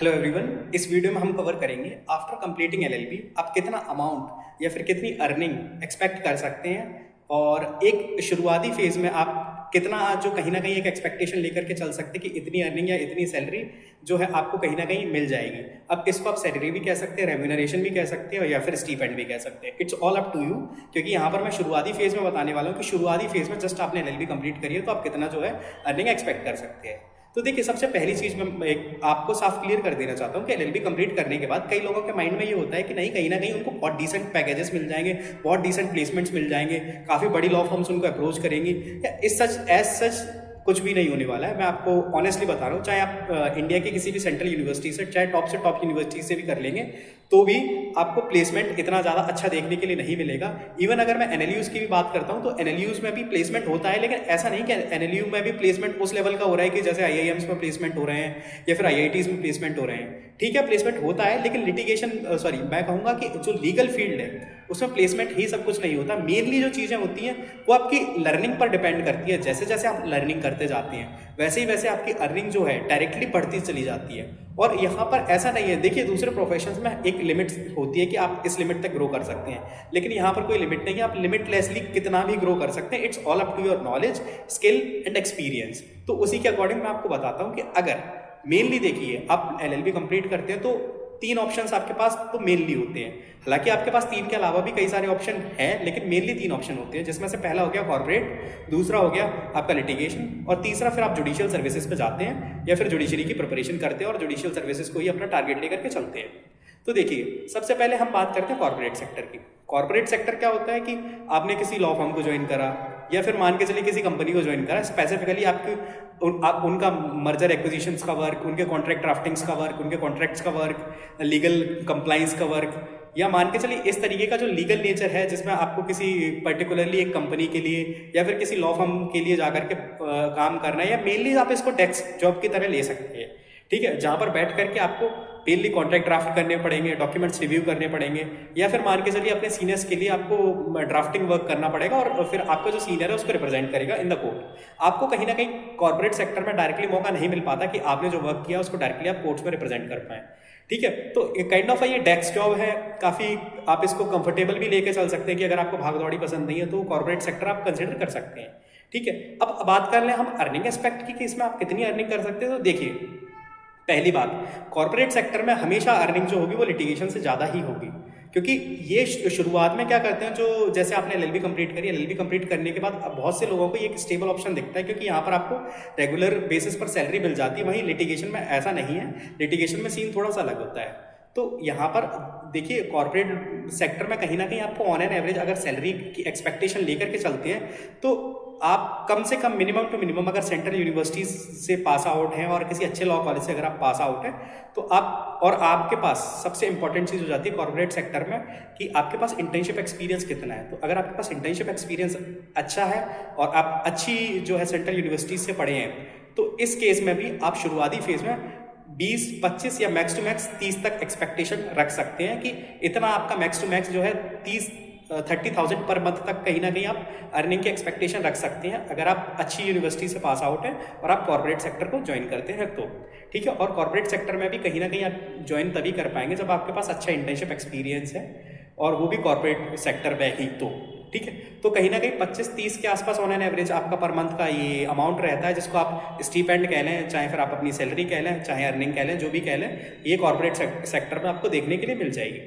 Hello everyone, इस video में हम कवर करेंगे आफ्टर कंप्लीटिंग एलएलबी आप कितना अमाउंट या फिर कितनी अर्निंग एक्सपेक्ट कर सकते हैं और एक शुरुआती फेज में आप कितना जो कहीं ना कहीं एक एक्सपेक्टेशन लेकर के चल सकते हैं कि इतनी अर्निंग या इतनी सैलरी जो है आपको कहीं ना कहीं मिल जाएगी। अब इसको आप सैलरी भी कह सकते हैं, रेम्यूनरेशन भी कह सकते हैं और या फिर स्टीपेंड भी कह सकते हैं। It's all up to you, क्योंकि यहाँ पर मैं शुरुआती फेज में बताने वाला हूँ कि शुरुआती फेज में जस्ट आपने एलएलबी कंप्लीट करी है तो आप कितना जो है अर्निंग एक्सपेक्ट कर सकते हैं। तो देखिए, सबसे पहली चीज मैं एक आपको साफ क्लियर कर देना चाहता हूँ कि एलएलबी कंप्लीट करने के बाद कई लोगों के माइंड में ये होता है कि नहीं, कहीं ना कहीं उनको बहुत डिसेंट पैकेजेस मिल जाएंगे, बहुत डिसेंट प्लेसमेंट्स मिल जाएंगे, काफी बड़ी लॉ फर्म्स उनको अप्रोच करेंगी या एज सच कुछ भी नहीं होने वाला है। मैं आपको ऑनेस्टली बता रहा हूँ, चाहे आप इंडिया के किसी भी सेंट्रल यूनिवर्सिटी से टॉप यूनिवर्सिटी से भी कर लेंगे तो भी आपको प्लेसमेंट इतना ज़्यादा अच्छा देखने के लिए नहीं मिलेगा। इवन अगर मैं एनएलयूज की भी बात करता हूँ तो एनएलयूज में भी प्लेसमेंट होता है, लेकिन ऐसा नहीं कि एनएलयू में भी प्लेसमेंट उस लेवल का हो रहा है कि जैसे आईआईएम्स में प्लेसमेंट हो रहे हैं या फिर आईआईटीज में प्लेसमेंट हो रहे हैं। ठीक है, प्लेसमेंट होता है, लेकिन मैं कहूँगा कि जो लीगल फील्ड है उसमें प्लेसमेंट ही सब कुछ नहीं होता। मेनली जो चीज़ें होती हैं वो आपकी लर्निंग पर डिपेंड करती है। जैसे जैसे आप लर्निंग करते जाते हैं वैसे ही वैसे आपकी अर्निंग जो है डायरेक्टली बढ़ती चली जाती है। और यहाँ पर ऐसा नहीं है, देखिए दूसरे प्रोफेशंस में एक लिमिट होती है कि आप इस लिमिट तक ग्रो कर सकते हैं, लेकिन यहाँ पर कोई लिमिट नहीं है, आप लिमिटलेसली कितना भी ग्रो कर सकते हैं। It's all up to your knowledge, skill and experience. तो उसी के अकॉर्डिंग मैं आपको बताता हूँ कि अगर मेनली देखिए आप एलएलबी कंप्लीट करते हैं तो तीन ऑप्शंस आपके पास तो मेनली होते हैं। हालांकि आपके पास तीन के अलावा भी कई सारे ऑप्शन हैं, लेकिन मेनली तीन ऑप्शन होते हैं, जिसमें से पहला हो गया कॉर्पोरेट, दूसरा हो गया आपका लिटिगेशन और तीसरा फिर आप जुडिशियल सर्विसेज पे जाते हैं या फिर जुडिशरी की प्रिपरेशन करते हैं और जुडिशियल सर्विसेज को ही अपना टारगेट लेकर के चलते हैं। तो देखिए, सबसे पहले हम बात करते हैं कॉर्पोरेट सेक्टर की। कॉर्पोरेट सेक्टर क्या होता है कि आपने किसी लॉ फर्म को ज्वाइन करा या फिर मान के चलिए किसी कंपनी को ज्वाइन करा, स्पेसिफिकली उनका मर्जर एक्विजिशंस का वर्क, उनके कॉन्ट्रैक्ट ड्राफ्टिंग्स का वर्क, उनके कॉन्ट्रैक्ट्स का वर्क, लीगल कंप्लाइंस का वर्क, या मान के चलिए इस तरीके का जो लीगल नेचर है जिसमें आपको किसी पर्टिकुलरली एक कंपनी के लिए या फिर किसी लॉ फर्म के लिए जाकर के काम करना है, या मेनली आप इसको डेस्क जॉब की तरह ले सकते हैं। ठीक है, जहाँ पर बैठ करके आपको डेली कॉन्ट्रैक्ट ड्राफ्ट करने पड़ेंगे, डॉक्यूमेंट्स रिव्यू करने पड़ेंगे, या फिर मान के चलिए अपने सीनियर्स के लिए आपको ड्राफ्टिंग वर्क करना पड़ेगा और फिर आपका जो सीनियर है उसको रिप्रेजेंट करेगा इन द कोर्ट। आपको कहीं ना कहीं कॉर्पोरेट सेक्टर में डायरेक्टली मौका नहीं मिल पाता कि आपने जो वर्क किया उसको डायरेक्टली आप कोर्ट्स में रिप्रेजेंट कर पाएं। ठीक है, तो काइंड ऑफ ये डेस्क जॉब है, काफ़ी आप इसको कंफर्टेबल भी लेके चल सकते हैं कि अगर आपको भागदौड़ी पसंद नहीं है तो कॉर्पोरेट सेक्टर आप कंसिडर कर सकते हैं। ठीक है, अब बात कर लें हम अर्निंग एस्पेक्ट की कि इसमें आप कितनी अर्निंग कर सकते हैं। तो देखिए, पहली बात, कॉर्पोरेट सेक्टर में हमेशा अर्निंग जो होगी वो लिटिगेशन से ज़्यादा ही होगी, क्योंकि ये शुरुआत में क्या करते हैं, जो जैसे आपने एलएलबी कंप्लीट करी, एलएलबी कंप्लीट करने के बाद बहुत से लोगों को ये एक स्टेबल ऑप्शन दिखता है क्योंकि यहाँ पर आपको रेगुलर बेसिस पर सैलरी मिल जाती है। वहीं लिटिगेशन में ऐसा नहीं है, लिटिगेशन में सीन थोड़ा सा अलग होता है। तो यहाँ पर देखिए, कॉर्पोरेट सेक्टर में कहीं ना कहीं आपको ऑन एन एवरेज अगर सैलरी की एक्सपेक्टेशन लेकर के चलते हैं तो आप कम से कम मिनिमम टू मिनिमम अगर सेंट्रल यूनिवर्सिटीज से पास आउट हैं और किसी अच्छे लॉ कॉलेज से अगर आप पास आउट हैं तो आपके पास सबसे इंपॉर्टेंट चीज़ हो जाती है कॉर्पोरेट सेक्टर में कि आपके पास इंटर्नशिप एक्सपीरियंस कितना है। तो अगर आपके पास इंटर्नशिप एक्सपीरियंस अच्छा है और आप अच्छी जो है सेंट्रल यूनिवर्सिटीज से पढ़े हैं तो इस केस में भी आप शुरुआती फेज में 20, 25 या मैक्स टू मैक्स 30 तक एक्सपेक्टेशन रख सकते हैं कि इतना आपका मैक्स टू मैक्स जो है 30,000 पर मंथ तक कहीं ना कहीं आप अर्निंग की एक्सपेक्टेशन रख सकते हैं अगर आप अच्छी यूनिवर्सिटी से पास आउट हैं और आप कॉर्पोरेट सेक्टर को ज्वाइन करते हैं तो। ठीक है, और कॉर्पोरेट सेक्टर में भी कहीं ना कहीं आप ज्वाइन तभी कर पाएंगे जब आपके पास अच्छा इंटर्नशिप एक्सपीरियंस है और वो भी कॉर्पोरेट सेक्टर में ही तो। ठीक है, तो कहीं ना कहीं 25-30 के आसपास ऑन एन एवरेज आपका पर मंथ का ये अमाउंट रहता है, जिसको आप स्टीपेंड कह लें, चाहे फिर आप अपनी सैलरी कह लें, चाहे अर्निंग कह लें, जो भी कह लें, ये कॉर्पोरेट सेक्टर में आपको देखने के लिए मिल जाएगी।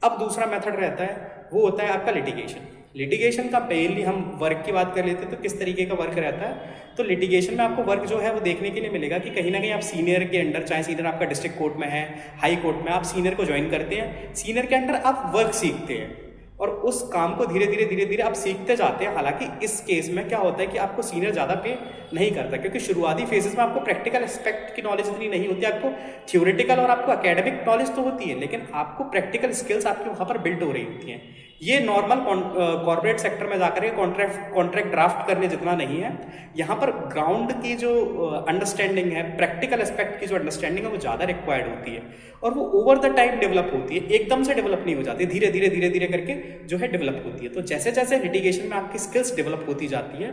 अब दूसरा मेथड रहता है वो होता है आपका लिटिगेशन। लिटिगेशन का मेनली हम वर्क की बात कर लेते हैं तो किस तरीके का वर्क रहता है। तो लिटिगेशन में आपको वर्क जो है वो देखने के लिए मिलेगा कि कहीं ना कहीं आप सीनियर के अंडर, चाहे सीनियर आपका डिस्ट्रिक्ट कोर्ट में है, हाई कोर्ट में, आप सीनियर को ज्वाइन करते हैं, सीनियर के अंडर आप वर्क सीखते हैं और उस काम को धीरे धीरे आप सीखते जाते हैं। हालांकि इस केस में क्या होता है कि आपको सीनियर ज़्यादा पे नहीं करता क्योंकि शुरुआती फेजेस में आपको प्रैक्टिकल एस्पेक्ट की नॉलेज इतनी नहीं होती। आपको थ्योरेटिकल और आपको एकेडमिक नॉलेज तो होती है, लेकिन आपको प्रैक्टिकल स्किल्स आपकी वहाँ पर बिल्ड हो रही होती हैं। ये नॉर्मल कॉर्पोरेट सेक्टर में जाकर के कॉन्ट्रैक्ट ड्राफ्ट करने जितना नहीं है। यहाँ पर ग्राउंड की जो अंडरस्टैंडिंग है, प्रैक्टिकल एस्पेक्ट की जो अंडरस्टैंडिंग है वो ज़्यादा रिक्वायर्ड होती है, और वो ओवर द टाइम डेवलप होती है, एकदम से डेवलप नहीं हो जाती, धीरे धीरे करके जो है डेवलप होती है। तो जैसे जैसे लिटिगेशन में आपकी स्किल्स डेवलप होती जाती है,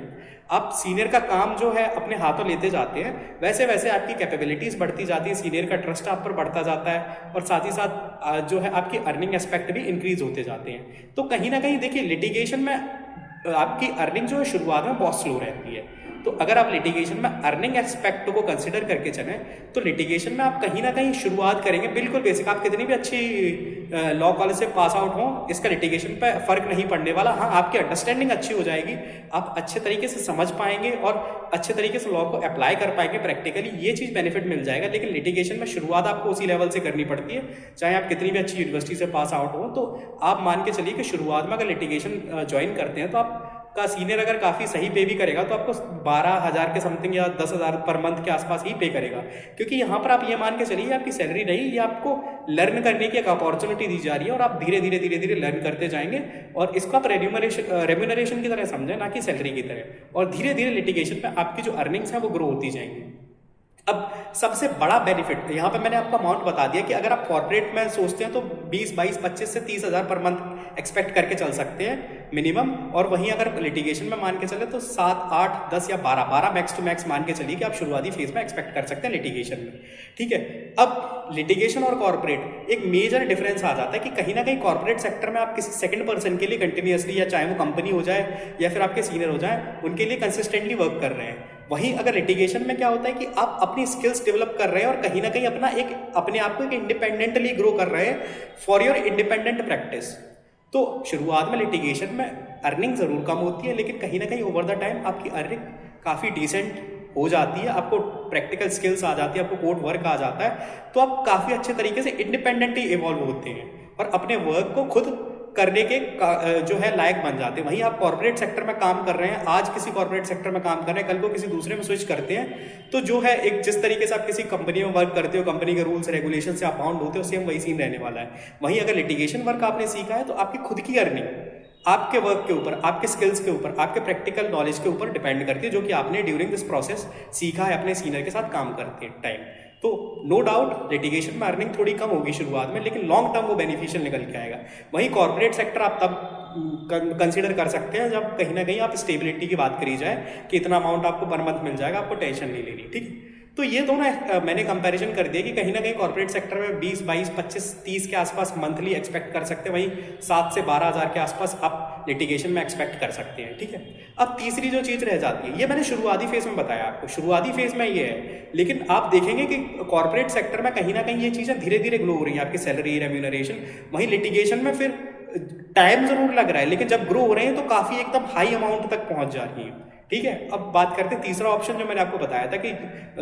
आप सीनियर का काम जो है अपने हाथों लेते जाते हैं, वैसे वैसे आपकी कैपेबिलिटीज़ बढ़ती जाती है, सीनियर का ट्रस्ट आप पर बढ़ता जाता है, और साथ ही साथ जो है आपकी अर्निंग एस्पेक्ट भी इंक्रीज होते जाते हैं। तो कहीं ना कहीं देखिए, लिटिगेशन में आपकी अर्निंग जो है शुरुआत में बहुत स्लो रहती है। तो अगर आप लिटिगेशन में अर्निंग एस्पेक्ट को कंसिडर करके चलें, तो लिटिगेशन में आप कहीं ना कहीं शुरुआत करेंगे बिल्कुल बेसिक, आप कितनी भी अच्छी लॉ कॉलेज से पास आउट हो, इसका लिटिगेशन पे फर्क नहीं पड़ने वाला। हाँ, आपकी अंडरस्टैंडिंग अच्छी हो जाएगी, आप अच्छे तरीके से समझ पाएंगे और अच्छे तरीके से लॉ को अप्लाई कर पाएंगे प्रैक्टिकली, ये चीज़ बेनिफिट मिल जाएगा। लेकिन लिटिगेशन में शुरुआत आपको उसी लेवल से करनी पड़ती है, चाहे आप कितनी भी अच्छी यूनिवर्सिटी से पास आउट हो। तो आप मान के चलिए कि शुरुआत में अगर लिटिगेशन ज्वाइन करते हैं, तो आप का सीनियर अगर काफ़ी सही पे भी करेगा, तो आपको 12,000 के समथिंग या 10,000 पर मंथ के आसपास ही पे करेगा, क्योंकि यहाँ पर आप ये मान के चलिए आपकी सैलरी नहीं, ये आपको लर्न करने की एक अपॉर्चुनिटी दी जा रही है, और आप धीरे धीरे लर्न करते जाएंगे, और इसको आप रेम्यूनरेशन की तरह समझें, ना कि सैलरी की तरह, और धीरे धीरे लिटिगेशन में आपकी जो अर्निंग्स हैं वो ग्रो होती जाएंगी। अब सबसे बड़ा बेनिफिट यहाँ पे मैंने आपको अमाउंट बता दिया कि अगर आप कॉर्पोरेट में सोचते हैं तो 20, 22, 25 से 30,000 पर मंथ एक्सपेक्ट करके चल सकते हैं मिनिमम, और वहीं अगर लिटिगेशन में मान के चले तो 7, 8, 10 या 12 मैक्स टू मैक्स मान के चलिए कि आप शुरुआती फेज में एक्सपेक्ट कर सकते हैं लिटिगेशन में। ठीक है, अब लिटिगेशन और कॉर्पोरेट एक मेजर डिफरेंस आ जाता है कि कहीं ना कहीं कॉर्पोरेट सेक्टर में आप किसी सेकंड पर्सन के लिए कंटिन्यूसली, या चाहे वो कंपनी हो जाए या फिर आपके सीनियर हो जाए, उनके लिए कंसिस्टेंटली वर्क कर रहे हैं। वहीं अगर लिटिगेशन में क्या होता है कि आप अपनी स्किल्स डेवलप कर रहे हैं, और कहीं ना कहीं अपने आप को एक इंडिपेंडेंटली ग्रो कर रहे हैं फॉर योर इंडिपेंडेंट प्रैक्टिस। तो शुरुआत में लिटिगेशन में अर्निंग ज़रूर कम होती है, लेकिन कहीं ना कहीं ओवर द टाइम आपकी अर्निंग काफ़ी डिसेंट हो जाती है, आपको प्रैक्टिकल स्किल्स आ जाती है, आपको कोड वर्क आ जाता है, तो आप काफ़ी अच्छे तरीके से इंडिपेंडेंटली इवॉल्व होते हैं और अपने वर्क को खुद करने के जो है लायक बन जाते हैं। वहीं आप कॉर्पोरेट सेक्टर में काम कर रहे हैं, आज किसी कॉर्पोरेट सेक्टर में काम कर रहे हैं, कल को किसी दूसरे में स्विच करते हैं, तो जो है एक जिस तरीके से आप किसी कंपनी में वर्क करते हो, कंपनी के रूल्स रेगुलेशन से आप बाउंड होते हो, सेम वही सीन रहने वाला है। वहीं अगर लिटिगेशन वर्क आपने सीखा है, तो आपकी खुद की अर्निंग आपके वर्क के ऊपर, आपके स्किल्स के ऊपर, आपके प्रैक्टिकल नॉलेज के ऊपर डिपेंड करती है, जो कि आपने ड्यूरिंग दिस प्रोसेस सीखा है अपने सीनियर के साथ काम करते टाइम। तो नो डाउट लिटिगेशन में अर्निंग थोड़ी कम होगी शुरुआत में, लेकिन लॉन्ग टर्म वो बेनिफिशियल निकल के आएगा। वहीं कॉर्पोरेट सेक्टर आप तब कंसीडर कर सकते हैं जब कहीं ना कहीं आप स्टेबिलिटी की बात करी जाए कि इतना अमाउंट आपको पर मंथ मिल जाएगा, आपको टेंशन नहीं लेनी। ठीक है, तो ये दोनों मैंने कंपैरिजन कर दिया कि कहीं ना कहीं कॉर्पोरेट सेक्टर में 20, 22, 25, 30 के आसपास मंथली एक्सपेक्ट कर सकते हैं, वहीं 7 से 12,000 के आसपास आप लिटिगेशन में एक्सपेक्ट कर सकते हैं। ठीक है, अब तीसरी जो चीज़ रह जाती है, ये मैंने शुरुआती फेज में बताया आपको, शुरुआती फेज में ये है, लेकिन आप देखेंगे कि कॉर्पोरेट सेक्टर में कहीं ना कहीं ये चीज़ें धीरे धीरे ग्रो हो रही है, आपकी सैलरी, रेम्यूनरेशन। वहीं लिटिगेशन में फिर टाइम जरूर लग रहा है, लेकिन जब ग्रो हो रहे हैं तो काफ़ी एकदम हाई अमाउंट तक पहुंच जा रही है। ठीक है, अब बात करते हैं तीसरा ऑप्शन जो मैंने आपको बताया था कि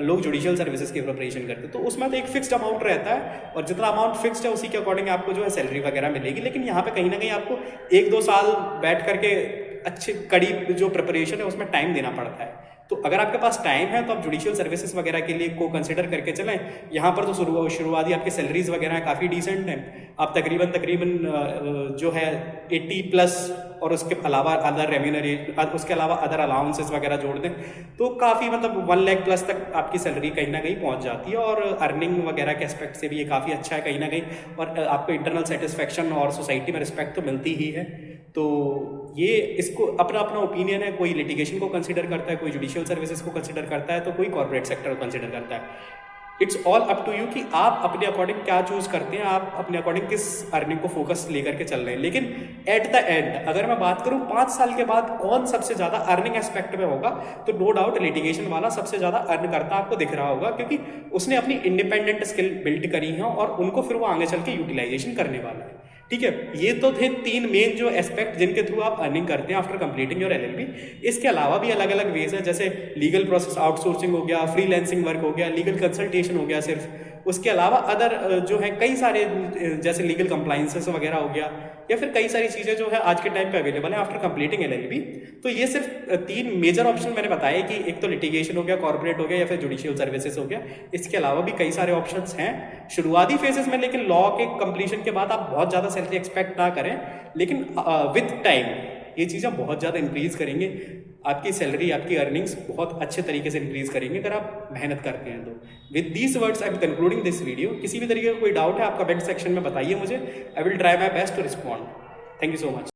लोग जुडिशियल सर्विसेज की प्रिपरेशन करते हैं, तो उसमें तो एक फिक्स्ड अमाउंट रहता है, और जितना अमाउंट फिक्स्ड है उसी के अकॉर्डिंग आपको जो है सैलरी वगैरह मिलेगी। लेकिन यहाँ पे कहीं ना कहीं आपको 1-2 साल बैठ करके अच्छी कड़ी जो प्रिपरेशन है उसमें टाइम देना पड़ता है। तो अगर आपके पास टाइम है तो आप जुडिशियल सर्विसेज वगैरह के लिए को कंसिडर करके चलें। यहाँ पर तो शुरुआती आपके सैलरीज वगैरह काफ़ी डिसेंट हैं, आप तकरीबन जो है 80+ और उसके अलावा अदर रेम्यूनरेशन, उसके अलावा अदर अलाउंसेस वगैरह जोड़ दें तो काफ़ी मतलब 1 लाख प्लस तक आपकी सैलरी कहीं ना कहीं पहुँच जाती है, और अर्निंग वगैरह के एस्पेक्ट से भी ये काफ़ी अच्छा है कहीं ना कहीं, और आपको इंटरनल सेटिस्फेक्शन और सोसाइटी में रिस्पेक्ट तो मिलती ही है। तो ये इसको अपना अपना ओपिनियन है, कोई लिटिगेशन को कंसिडर करता है, कोई जुडिशियल सर्विसेज को कंसिडर करता है, तो कोई कॉर्पोरेट सेक्टर को कंसिडर करता है। It's all up to you कि आप अपने अकॉर्डिंग क्या चूज करते हैं, आप अपने अकॉर्डिंग किस अर्निंग को फोकस लेकर के चल रहे हैं। लेकिन एट द एंड अगर मैं बात करूं 5 साल के बाद कौन सबसे ज्यादा अर्निंग एस्पेक्ट में होगा, तो नो डाउट लिटिगेशन वाला सबसे ज्यादा अर्न करता आपको दिख रहा होगा, क्योंकि उसने अपनी इंडिपेंडेंट स्किल बिल्ड करी है और उनको फिर वो आगे चल के यूटिलाइजेशन करने वाला है। ठीक है, ये तो थे 3 मेन जो एस्पेक्ट जिनके थ्रू आप अर्निंग करते हैं आफ्टर कंप्लीटिंग योर एलएलबी। इसके अलावा भी अलग अलग वेज है, जैसे लीगल प्रोसेस आउटसोर्सिंग हो गया, फ्रीलांसिंग वर्क हो गया, लीगल कंसल्टेशन हो गया सिर्फ, उसके अलावा अदर जो है कई सारे जैसे लीगल कंप्लाइंसेस वगैरह हो गया, या फिर कई सारी चीज़ें जो है आज के टाइम पे अवेलेबल है आफ्टर कंप्लीटिंग एलएलबी। तो ये सिर्फ 3 मेजर ऑप्शन मैंने बताए कि एक तो लिटिगेशन हो गया, कॉर्पोरेट हो गया, या फिर जुडिशियल सर्विसेज हो गया। इसके अलावा भी कई सारे ऑप्शंस हैं शुरुआती फेजेस में, लेकिन लॉ के कंप्लीशन के बाद आप बहुत ज़्यादा सैलरी एक्सपेक्ट ना करें, लेकिन विद टाइम ये चीज़ें बहुत ज़्यादा इंक्रीज़ करेंगे। आपकी सैलरी, आपकी अर्निंग्स बहुत अच्छे तरीके से इंक्रीज़ करेंगे अगर आप मेहनत करते हैं तो। With these words I am concluding this video. किसी भी तरीके का कोई डाउट है आप कमेंट सेक्शन में बताइए मुझे, I will try my best to respond. Thank you so much.